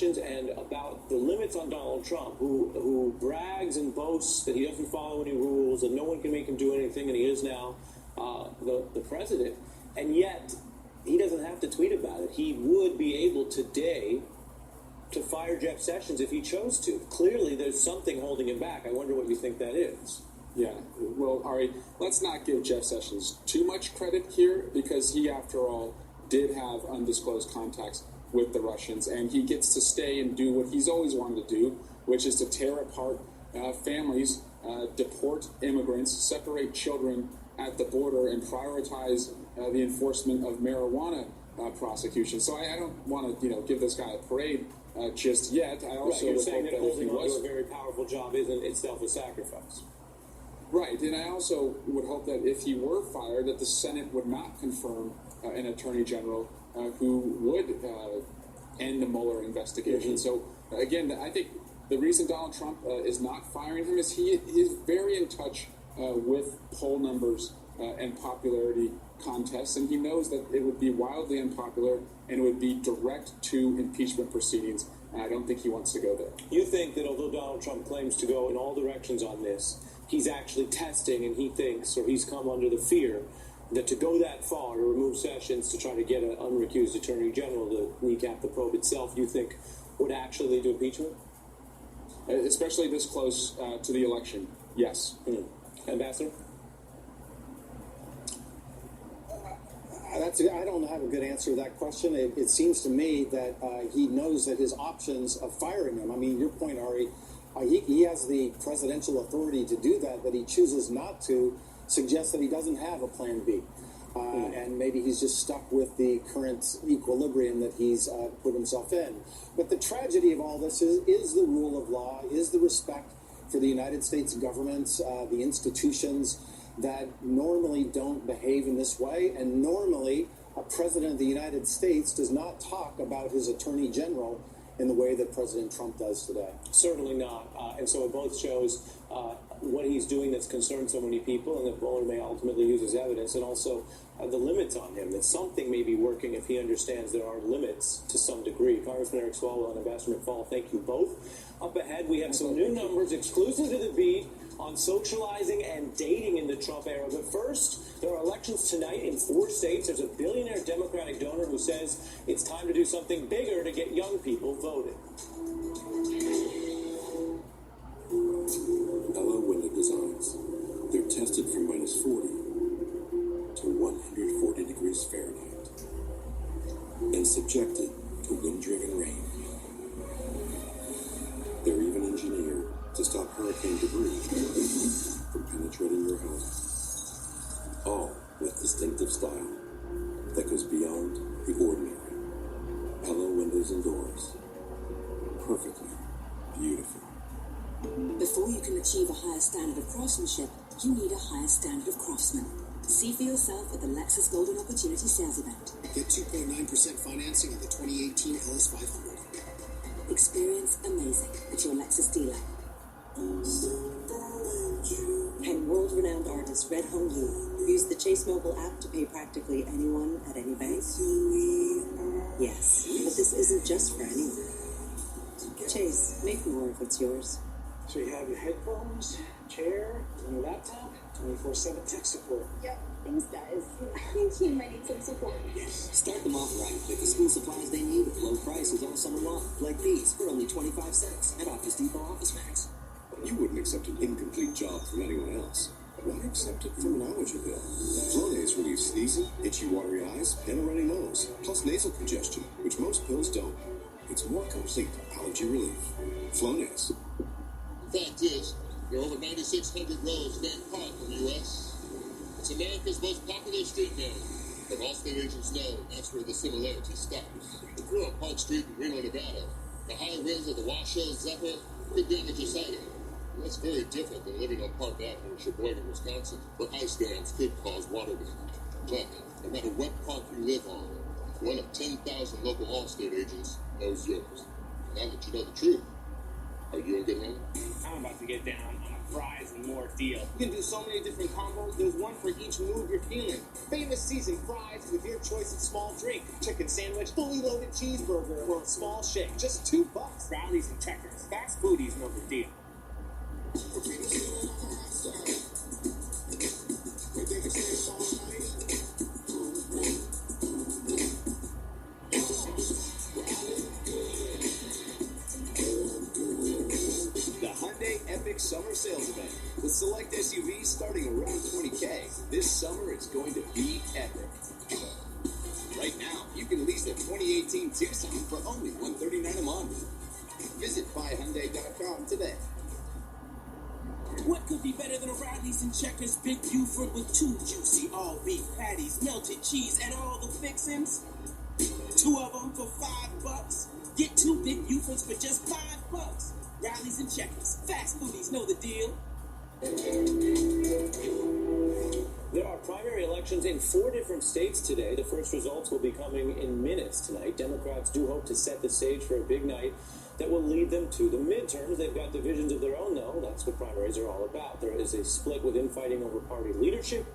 and about the limits on Donald Trump, who brags and boasts that he doesn't follow any rules, that no one can make him do anything, and he is now the president, and yet he doesn't have to tweet about it. He would be able today to fire Jeff Sessions if he chose to. Clearly, there's something holding him back. I wonder what you think that is. Yeah, well, Ari, let's not give Jeff Sessions too much credit here, because he, after all, did have undisclosed contacts with the Russians, and he gets to stay and do what he's always wanted to do, which is to tear apart families, deport immigrants, separate children at the border, and prioritize the enforcement of marijuana prosecution. So I don't want to, give this guy a parade just yet. I also you're would saying hope that that if holding he on was to a very powerful job isn't itself a sacrifice. right, and I also would hope that if he were fired, that the Senate would not confirm an attorney general who would end the Mueller investigation. So again, I think the reason Donald Trump is not firing him is he is very in touch with poll numbers and popularity contests, and he knows that it would be wildly unpopular and it would be direct to impeachment proceedings, and I don't think he wants to go there. You think that although Donald Trump claims to go in all directions on this, he's actually testing, and he thinks, or he's come under the fear, that to go that far, to remove Sessions, to try to get an unrecused attorney general to recap the probe itself, you think would actually lead to impeachment? Especially this close to the election, yes. Ambassador? I don't have a good answer to that question. It seems to me that he knows that his options of firing him, I mean, your point, Ari, he has the presidential authority to do that, but he chooses not to, suggests that he doesn't have a plan B. And maybe he's just stuck with the current equilibrium that he's put himself in. But the tragedy of all this is the rule of law, is the respect for the United States government, the institutions that normally don't behave in this way. And normally, a president of the United States does not talk about his attorney general in the way that President Trump does today. Certainly not. And so it both shows what he's doing that's concerned so many people, and that Mueller may ultimately use as evidence, and also the limits on him, that something may be working if he understands there are limits to some degree. Congressman Eric Swalwell and Ambassador McFaul, thank you both. Up ahead, we have some new numbers exclusive to the beat on socializing and dating in the Trump era. But first, there are elections tonight in 4 states. There's a billionaire Democratic donor who says it's time to do something bigger to get young people voted. Hello, window designs. They're tested from -40 to 140 degrees Fahrenheit and subjected to wind-driven rain. They're even engineered to stop hurricane debris from penetrating your home. All with distinctive style that goes beyond the ordinary. Hello, windows and doors. Perfectly beautiful. Before you can achieve a higher standard of craftsmanship, you need a higher standard of craftsman. See for yourself at the Lexus Golden Opportunity Sales Event. Get 2.9% financing on the 2018 LS500. Experience amazing at your Lexus dealer. And world-renowned artist Red Hung Lee used the Chase mobile app to pay practically anyone at any bank. Yes, but this isn't just for anyone. Chase, make more of what's yours. So you have your headphones, chair, and your laptop, 24/7 tech support. Yep, thanks guys. I think he might need some support. Start them off right with the school supplies they need at low prices all summer long, like these for only 25 cents at Office Depot Office Max. You wouldn't accept an incomplete job from anyone else. Why accept it from an allergy bill? Flonase relieves sneezing, itchy, watery eyes, and a runny nose, plus nasal congestion, which most pills don't. It's more complete allergy relief. Flonase. Fact is, there are over 9,600 roads named Park in the U.S. It's America's most popular street name, but all state agents know that's where the similarity stops. If you're on Park Street in Reno, Nevada, the high winds of the Washoe Zephyr could damage your sighting. That's very different than living on Park Avenue in Sheboygan, Wisconsin, where ice dams could cause water damage. But no matter what park you live on, one of 10,000 local Allstate agents knows yours. Now that you know the truth, Are you a good hand? I'm about to get down on a fries and more deal. You can do so many different combos. There's one for each mood you're feeling. Famous seasoned fries with your choice of small drink, chicken sandwich, fully loaded cheeseburger, or a small shake. Just $2. Rallies and checkers. Fast foodies know the deal. Epic summer sales event with select SUVs starting around $20K. This summer it's going to be epic. Right now, you can lease a 2018 Tucson for only $139 a month. Visit buyhyundai.com today. What could be better than a Riley's and Checkers Big Buford with 2 juicy all-beef patties, melted cheese, and all the fixings? 2 of them for $5. Get 2 Big Bufords for just $5. Rallies and Checkers. Fast foodies know the deal. There are primary elections in 4 different states today. The first results will be coming in minutes tonight. Democrats do hope to set the stage for a big night that will lead them to the midterms. They've got divisions of their own, though. That's what primaries are all about. There is a split with infighting over party leadership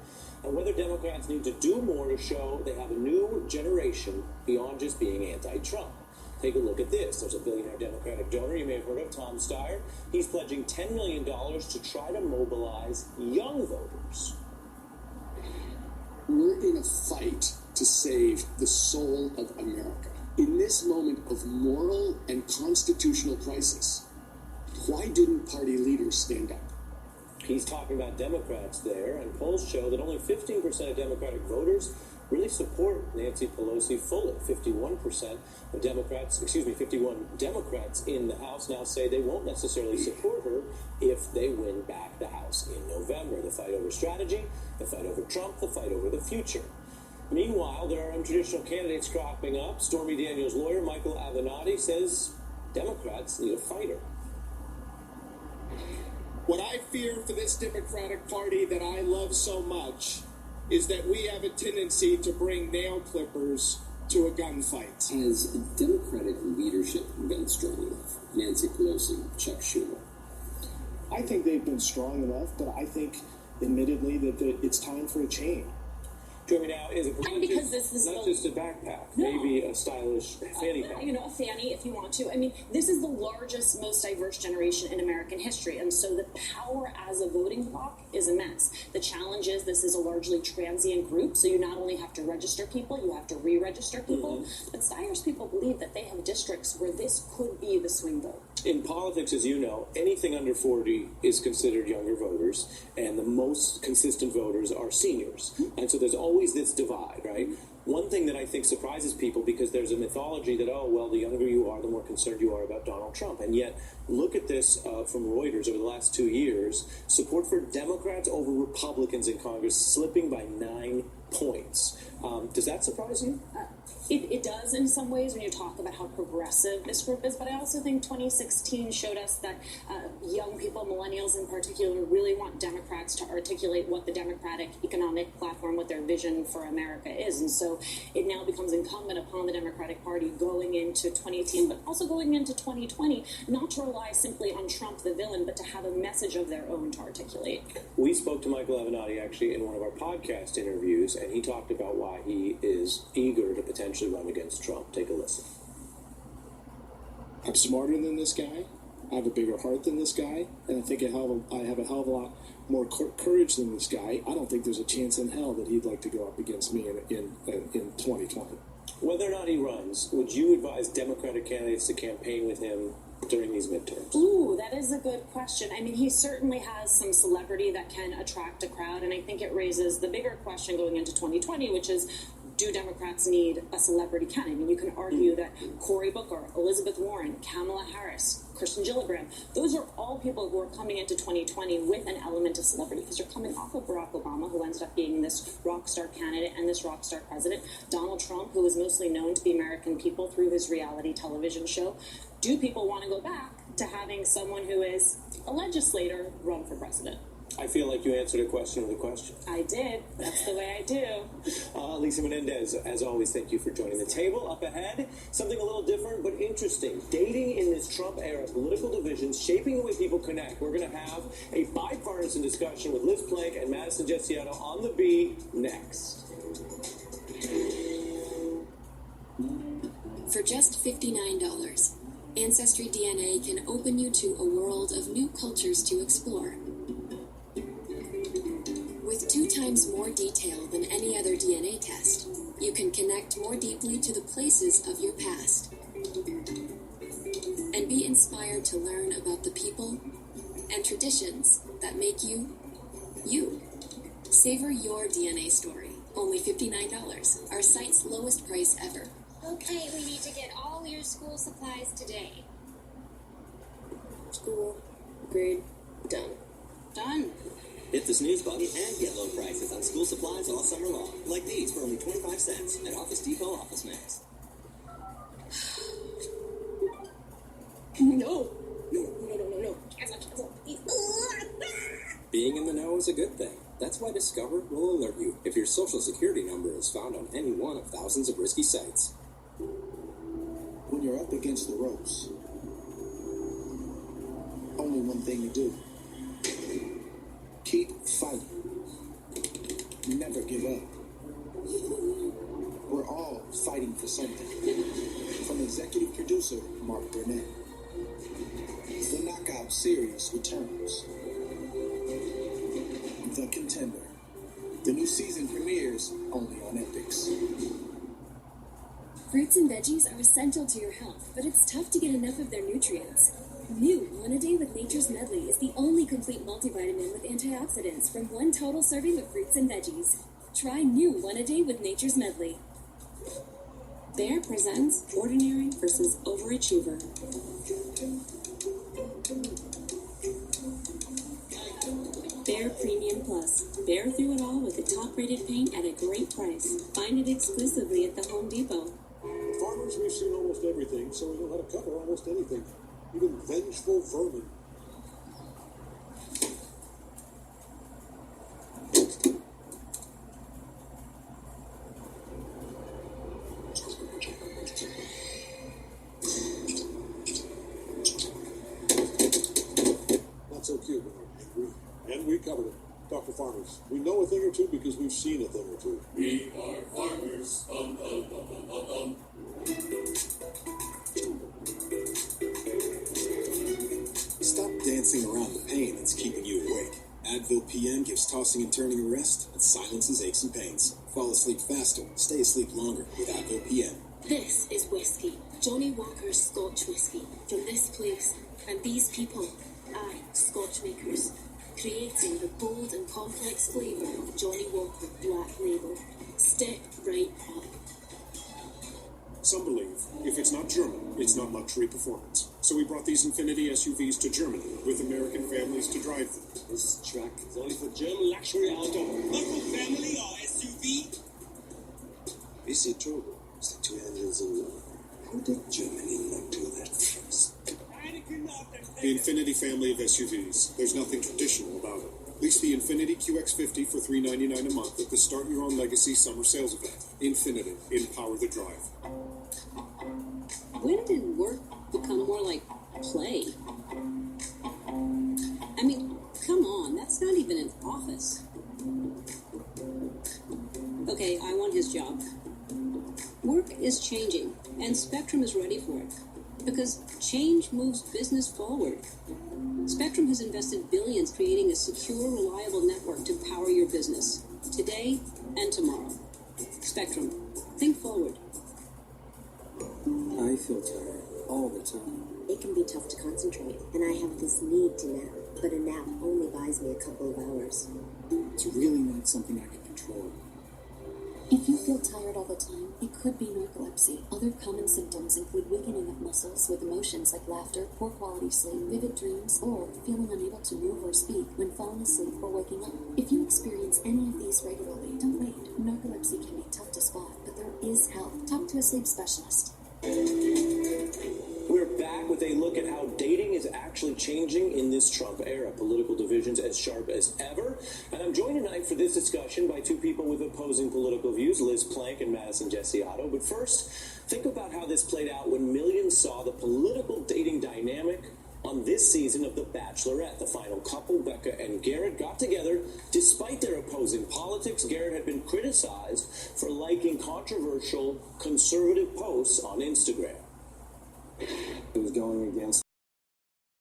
and whether Democrats need to do more to show they have a new generation beyond just being anti-Trump. Take a look at this. There's a billionaire Democratic donor you may have heard of, Tom Steyer. He's pledging $10 million to try to mobilize young voters. We're in a fight to save the soul of America. In this moment of moral and constitutional crisis, why didn't party leaders stand up? He's talking about Democrats there, and polls show that only 15% of Democratic voters really support Nancy Pelosi fully. 51 Democrats in the House now say they won't necessarily support her if they win back the House in November. The fight over strategy, the fight over Trump, the fight over the future. Meanwhile, there are untraditional candidates cropping up. Stormy Daniels' lawyer, Michael Avenatti, says Democrats need a fighter. What I fear for this Democratic Party that I love so much is that we have a tendency to bring nail clippers to a gunfight. Has Democratic leadership been strong enough? Nancy Pelosi, Chuck Schumer. I think they've been strong enough, but I think, admittedly, that it's time for a change. Joining me now is because this is not just a backpack, maybe a stylish fanny pack. A fanny if you want to. I mean, this is the largest, most diverse generation in American history, and so the power as a voting bloc is immense. The challenge is this is a largely transient group, so you not only have to register people, you have to re-register people, but Steyer's people believe that they have districts where this could be the swing vote. In politics, as you know, anything under 40 is considered younger voters, and the most consistent voters are seniors. And so there's always this divide, right? One thing that I think surprises people, because there's a mythology that, oh, well, the younger you are, the more concerned you are about Donald Trump. And yet, look at this from Reuters over the last 2 years. Support for Democrats over Republicans in Congress slipping by 9 points. Does that surprise you? It does in some ways when you talk about how progressive this group is, but I also think 2016 showed us that young people, millennials in particular, really want Democrats to articulate what the Democratic economic platform, what their vision for America is. And so it now becomes incumbent upon the Democratic Party going into 2018, but also going into 2020, not to rely simply on Trump, the villain, but to have a message of their own to articulate. We spoke to Michael Avenatti actually in one of our podcast interviews, and he talked about why he is eager to potentially run against Trump. Take a listen. I'm smarter than this guy. I have a bigger heart than this guy, and I think I have a hell of a lot more courage than this guy. I don't think there's a chance in hell that he'd like to go up against me in 2020. Whether or not he runs, would you advise Democratic candidates to campaign with him during these midterms? Ooh, that is a good question. I mean, he certainly has some celebrity that can attract a crowd, and I think it raises the bigger question going into 2020, which is, do Democrats need a celebrity candidate? I mean, you can argue that Cory Booker, Elizabeth Warren, Kamala Harris, Kirsten Gillibrand, those are all people who are coming into 2020 with an element of celebrity, because you're coming off of Barack Obama, who ended up being this rock star candidate and this rock star president, Donald Trump, who is mostly known to the American people through his reality television show. Do people want to go back to having someone who is a legislator run for president? I feel like you answered a question with a question. I did. That's the way I do. Lisa Menendez, as always, thank you for joining the table. Up ahead, something a little different but interesting. Dating in this Trump era, political divisions shaping the way people connect. We're going to have a bipartisan discussion with Liz Plank and Madison Jessiato on the B next. For just $59, Ancestry DNA can open you to a world of new cultures to explore. With 2 times more detail than any other DNA test, you can connect more deeply to the places of your past and be inspired to learn about the people and traditions that make you, you. Savor your DNA story. Only $59. Our site's lowest price ever. Okay, we need to get all your school supplies today. School, grade, done. Done. Hit the snooze button and get low prices on school supplies all summer long. Like these for only 25 cents at Office Depot Office Max. No. Being in the know is a good thing. That's why Discover will alert you if your social security number is found on any one of thousands of risky sites. When you're up against the ropes, only one thing to do. Keep fighting. Never give up. We're all fighting for something. From executive producer Mark Burnett. The Knockout Series returns. The Contender. The new season premieres only on Epix. Fruits and veggies are essential to your health, but it's tough to get enough of their nutrients. New One A Day with Nature's Medley is the only complete multivitamin with antioxidants from one total serving of fruits and veggies. Try New One A Day with Nature's Medley. Bayer presents Ordinary versus Overachiever. Bayer Premium Plus. Bear through it all with the top-rated paint at a great price. Find it exclusively at the Home Depot. Farmers, we've seen almost everything, so we know how to cover almost anything. Even vengeful vermin. Not so cute when we're angry. And we covered it. Dr. Farmers, we know a thing or two because we've seen a thing or two. We are farmers. Stop dancing around the pain that's keeping you awake. Advil PM gives tossing and turning a rest and silences aches and pains. Fall asleep faster, stay asleep longer with Advil PM. This is whiskey. Johnny Walker's Scotch whiskey. From this place and these people. I, Scotch makers. Creating the bold and complex flavor of Johnny Walker Black Label. Step right up. Some believe if it's not German, it's not luxury performance. So we brought these Infiniti SUVs to Germany with American families to drive them. This truck is only for German luxury auto. Not for family or SUV. Is it true? It's the 2 engines in love. How did Germany not do that first? The Infiniti family of SUVs. There's nothing traditional about it. Lease the Infiniti QX50 for $399 a month at the Start Your Own Legacy summer sales event. Infiniti. Empower the drive. When did work become more like play? I mean, come on, that's not even an office. Okay, I want his job. Work is changing, and Spectrum is ready for it. Because change moves business forward. Spectrum has invested billions creating a secure, reliable network to power your business, today and tomorrow. Spectrum. Think forward. I feel tired all the time. It can be tough to concentrate, and I have this need to nap, but a nap only buys me a couple of hours. It's really not something I can control. If you feel tired all the time, it could be narcolepsy. Other common symptoms include weakening of muscles with emotions like laughter, poor quality sleep, vivid dreams, or feeling unable to move or speak when falling asleep or waking up. If you experience any of these regularly, don't wait. Narcolepsy can be tough to spot, but there is help. Talk to a sleep specialist. We're back back with a look at how dating is actually changing in this Trump era. Political divisions as sharp as ever. And I'm joined tonight for this discussion by two people with opposing political views, Liz Plank and Madison Jessiato. But first, think about how this played out when millions saw the political dating dynamic on this season of The Bachelorette. The final couple, Becca and Garrett, got together despite their opposing politics. Garrett had been criticized for liking controversial conservative posts on Instagram. It was going against